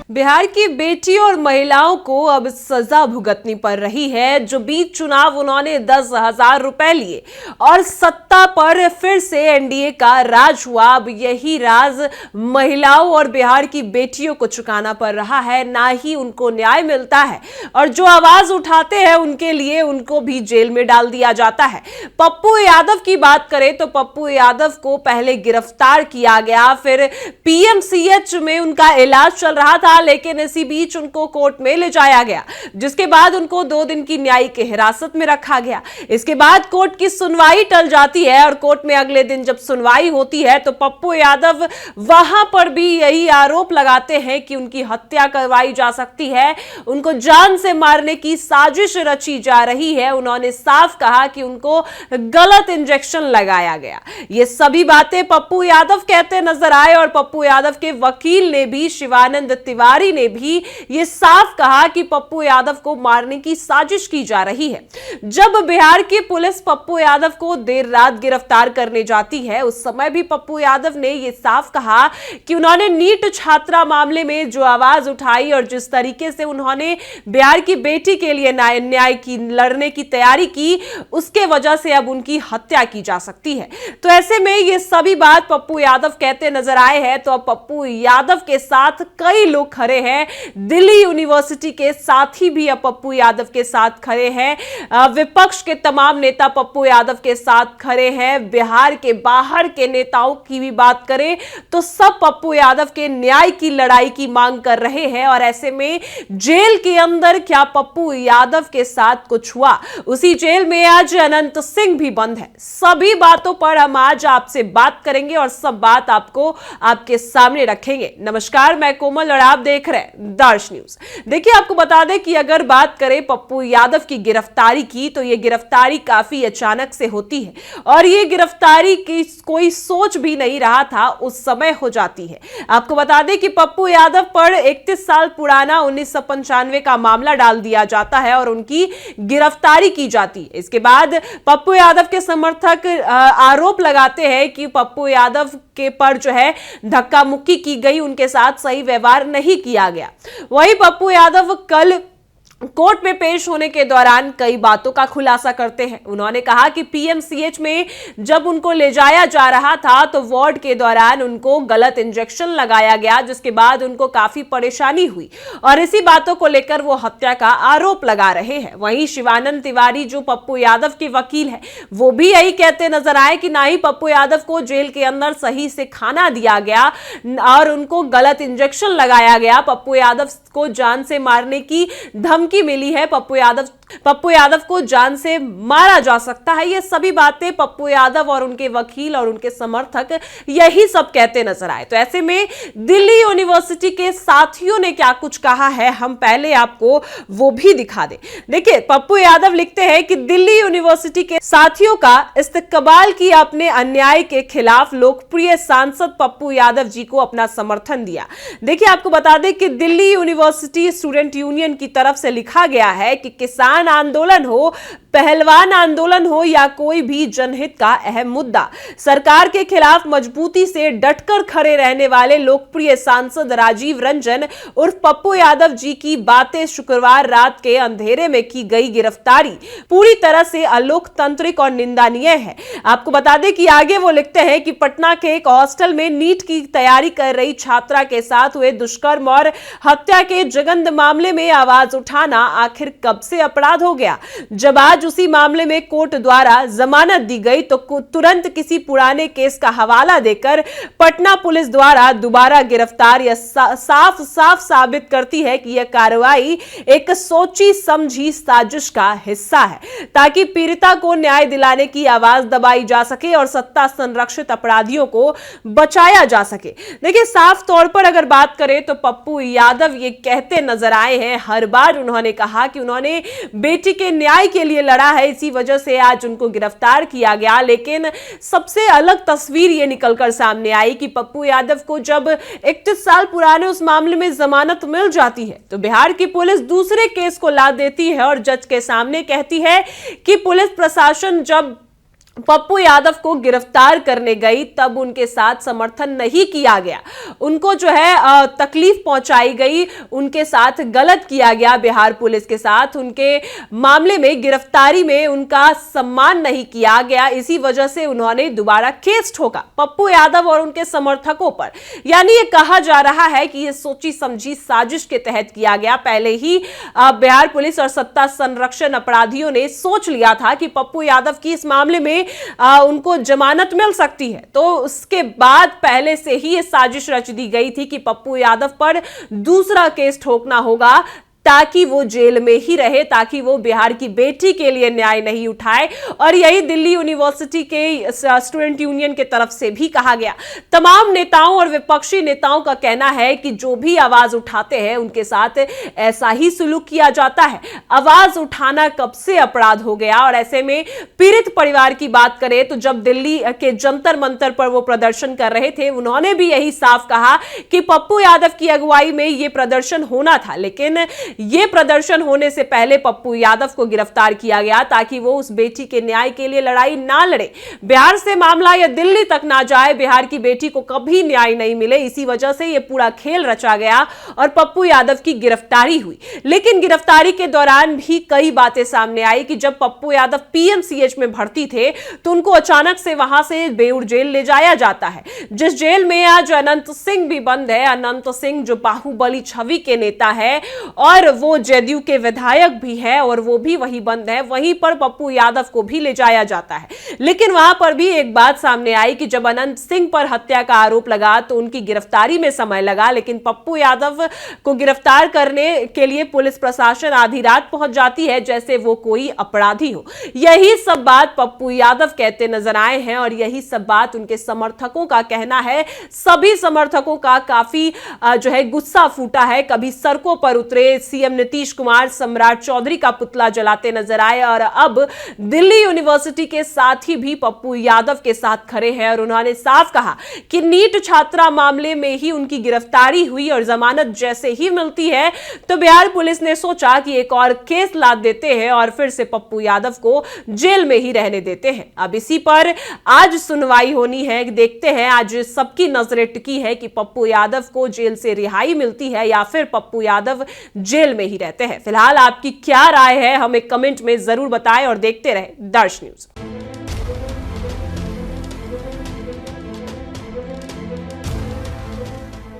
बिहार की बेटियों और महिलाओं को अब सजा भुगतनी पड़ रही है। जो बीच चुनाव उन्होंने 10,000 रुपए लिए और सत्ता पर फिर से एनडीए का राज हुआ, अब यही राज महिलाओं और बिहार की बेटियों को चुकाना पड़ रहा है। ना ही उनको न्याय मिलता है और जो आवाज उठाते हैं उनके लिए उनको भी जेल में डाल दिया जाता है। पप्पू यादव की बात करें तो पप्पू यादव को पहले गिरफ्तार किया गया, फिर पीएमसीएच में उनका इलाज चल रहा था, लेकिन इसी बीच उनको कोर्ट में ले जाया गया, जिसके बाद उनको 2 दिन की न्यायिक हिरासत में रखा गया। इसके बाद कोर्ट की सुनवाई टल जाती है और कोर्ट में अगले दिन जब सुनवाई होती है तो पप्पू यादव वहां पर भी यही आरोप लगाते हैं कि उनकी हत्या करवाई जा सकती है, उनको जान से मारने की साजिश रची जा रही है। उन्होंने साफ कहा कि उनको गलत इंजेक्शन लगाया गया। ये सभी बातें पप्पू यादव कहते नजर आए और पप्पू यादव के वकील ने भी, शिवानंद तिवारी ने भी ये साफ कहा कि पप्पू यादव को मारने की साजिश की जा रही है। जब बिहार की पुलिस पप्पू यादव को देर रात गिरफ्तार करने जाती है, उस समय भी पप्पू यादव ने यह साफ कहा कि उन्होंने नीट छात्रा मामले में जो आवाज उठाई और जिस तरीके से उन्होंने बिहार की बेटी के लिए न्याय की लड़ने की तैयारी की, उसके वजह से अब उनकी हत्या की जा सकती है। तो ऐसे में ये सभी बात पप्पू यादव कहते नजर आए हैं। तो अब पप्पू यादव के साथ कई लोग खड़े हैं। दिल्ली यूनिवर्सिटी के साथी भी अब पप्पू यादव के साथ खड़े हैं। विपक्ष के तमाम नेता पप्पू यादव के साथ खड़े हैं। बिहार के बाहर के नेताओं की भी बात करें तो सब पप्पू यादव के न्याय की लड़ाई की मांग कर रहे हैं। और ऐसे में जेल के अंदर क्या पप्पू यादव के साथ कुछ हुआ, उसी जेल में आज अनंत सिंह भी बंद है। सभी बातों पर हम आज आपसे बात करेंगे और सब बात आपको आपके सामने रखेंगे। नमस्कार, मैं कोमल और आप देख रहे हैं दर्श न्यूज। देखिए, आपको बता दें कि अगर बात करें पप्पू यादव की गिरफ्तारी की तो यह गिरफ्तारी काफी अचानक से होती है और यह गिरफ्तारी की कोई सोच भी नहीं रहा था उस समय हो जाती है। आपको बता दें कि पप्पू यादव पर 31 साल पुराना 1995 का मामला डाल दिया जाता है और उनकी गिरफ्तारी की जाती है। इसके बाद पप्पू यादव के समर्थक आरोप लगाते हैं कि पप्पू यादव के पर जो है धक्का मुक्की की गई, उनके साथ सही व्यवहार नहीं किया गया। वही पप्पू यादव कल कोर्ट में पेश होने के दौरान कई बातों का खुलासा करते हैं। उन्होंने कहा कि पीएमसीएच में जब उनको ले जाया जा रहा था तो वार्ड के दौरान उनको गलत इंजेक्शन लगाया गया, जिसके बाद उनको काफी परेशानी हुई और इसी बातों को लेकर वो हत्या का आरोप लगा रहे हैं। वहीं शिवानंद तिवारी जो पप्पू यादव के वकील है, वो भी यही कहते नजर आए कि ना ही पप्पू यादव को जेल के अंदर सही से खाना दिया गया और उनको गलत इंजेक्शन लगाया गया। पप्पू यादव को जान से मारने की धमकी मिली है। पप्पू यादव को जान से मारा जा सकता है। ये सभी बातें पप्पू यादव और उनके वकील और उनके समर्थक यही सब कहते नजर आए। तो ऐसे में दिल्ली यूनिवर्सिटी के साथियों ने क्या कुछ कहा है, हम पहले आपको वो भी दिखा दें। देखिए, पप्पू यादव लिखते हैं कि दिल्ली यूनिवर्सिटी के साथियों का इस्तकबाल किया, अपने अन्याय के खिलाफ लोकप्रिय सांसद पप्पू यादव जी को अपना समर्थन दिया। देखिए, आपको बता दें कि दिल्ली यूनिवर्सिटी स्टूडेंट यूनियन की तरफ से लिखा गया है कि किसान आंदोलन हो, पहलवान आंदोलन हो या कोई भी जनहित का अहम मुद्दा, सरकार के खिलाफ मजबूती से डटकर खड़े रहने वाले लोकप्रिय सांसद राजीव रंजन उर्फ पप्पू यादव जी की बातें शुक्रवार रात के अंधेरे में की गई गिरफ्तारी पूरी तरह से अलोकतांत्रिक और निंदनीय है। आपको बता दें कि आगे वो लिखते हैं कि पटना के एक हॉस्टल में नीट की तैयारी कर रही छात्रा के साथ हुए दुष्कर्म और हत्या के जघन्य मामले में आवाज उठाना आखिर कब से अपराध हो गया। जब आज उसी मामले में कोर्ट द्वारा जमानत दी गई तो तुरंत किसी पुराने केस का हवाला देकर पटना पुलिस द्वारा दोबारा गिरफ्तार, यह साफ साबित करती है कि यह कार्रवाई एक सोची समझी साजिश का हिस्सा है ताकि पीड़िता को न्याय दिलाने की आवाज दबाई जा सके और सत्ता संरक्षित अपराधियों को बचाया जा सके। देखिए, साफ तौर पर अगर बात करें तो पप्पू यादव ये कहते नजर आए हैं, हर बार उन्होंने कहा कि उन्होंने बेटी के न्याय के लिए लड़ा है, इसी वजह से आज उनको गिरफ्तार किया गया। लेकिन सबसे अलग तस्वीर ये निकलकर सामने आई कि पप्पू यादव को जब 31 साल पुराने उस मामले में जमानत मिल जाती है तो बिहार की पुलिस दूसरे केस को ला देती है और जज के सामने कहती है कि पुलिस प्रशासन जब पप्पू यादव को गिरफ्तार करने गई तब उनके साथ समर्थन नहीं किया गया, उनको जो है तकलीफ पहुंचाई गई, उनके साथ गलत किया गया बिहार पुलिस के साथ, उनके मामले में गिरफ्तारी में उनका सम्मान नहीं किया गया। इसी वजह से उन्होंने दोबारा केस ठोका पप्पू यादव और उनके समर्थकों पर। यानी ये कहा जा रहा है कि ये सोची समझी साजिश के तहत किया गया। पहले ही बिहार पुलिस और सत्ता संरक्षण अपराधियों ने सोच लिया था कि पप्पू यादव की इस मामले में उनको जमानत मिल सकती है, तो उसके बाद पहले से ही यह साजिश रच दी गई थी कि पप्पू यादव पर दूसरा केस ठोकना होगा ताकि वो जेल में ही रहे, ताकि वो बिहार की बेटी के लिए न्याय नहीं उठाए। और यही दिल्ली यूनिवर्सिटी के स्टूडेंट यूनियन के तरफ से भी कहा गया। तमाम नेताओं और विपक्षी नेताओं का कहना है कि जो भी आवाज उठाते हैं उनके साथ ऐसा ही सुलूक किया जाता है। आवाज उठाना कब से अपराध हो गया। और ऐसे में पीड़ित परिवार की बात करें तो जब दिल्ली के जंतर मंतर पर वो प्रदर्शन कर रहे थे, उन्होंने भी यही साफ कहा कि पप्पू यादव की अगुवाई में यह प्रदर्शन होना था, लेकिन यह प्रदर्शन होने से पहले पप्पू यादव को गिरफ्तार किया गया ताकि वो उस बेटी के न्याय के लिए लड़ाई ना लड़े, बिहार से मामला या दिल्ली तक ना जाए, बिहार की बेटी को कभी न्याय नहीं मिले। इसी वजह से यह पूरा खेल रचा गया और पप्पू यादव की गिरफ्तारी हुई। लेकिन गिरफ्तारी के दौरान भी कई बातें सामने आई कि जब पप्पू यादव पीएमसीएच में भर्ती थे तो उनको अचानक से वहां से बेऊर जेल ले जाया जाता है, जिस जेल में आज अनंत सिंह भी बंद है। अनंत सिंह जो बाहुबली छवि के नेता है और वो जदयू के विधायक भी है और वो भी वही बंद है, वहीं पर पप्पू यादव को भी ले जाया जाता है। लेकिन वहां पर भी एक बात सामने आई कि जब अनंत सिंह पर हत्या का आरोप लगा तो उनकी गिरफ्तारी में समय लगा, लेकिन पप्पू यादव को गिरफ्तार करने के लिए पुलिस प्रशासन आधी रात पहुंच जाती है जैसे वो कोई अपराधी हो। यही सब बात पप्पू यादव कहते नजर आए हैं और यही सब बात उनके समर्थकों का कहना है। सभी समर्थकों का काफी जो है गुस्सा फूटा है। कभी सड़कों पर उतरे, सीएम नीतीश कुमार सम्राट चौधरी का पुतला जलाते नजर आए और अब दिल्ली यूनिवर्सिटी के साथी भी पप्पू यादव के साथ खड़े हैं और उन्होंने साफ कहा कि नीट छात्रा मामले में ही उनकी गिरफ्तारी हुई और जमानत जैसे ही मिलती है तो बिहार पुलिस ने सोचा कि एक और केस लाद देते हैं और फिर से पप्पू यादव को जेल में ही रहने देते हैं। अब इसी पर आज सुनवाई होनी है। देखते हैं आज सबकी नजरें टिकी है कि पप्पू यादव को जेल से रिहाई मिलती है या फिर पप्पू यादव जेल में ही रहते हैं। फिलहाल आपकी क्या राय है हमें कमेंट में जरूर बताएं और देखते रहें दर्श न्यूज।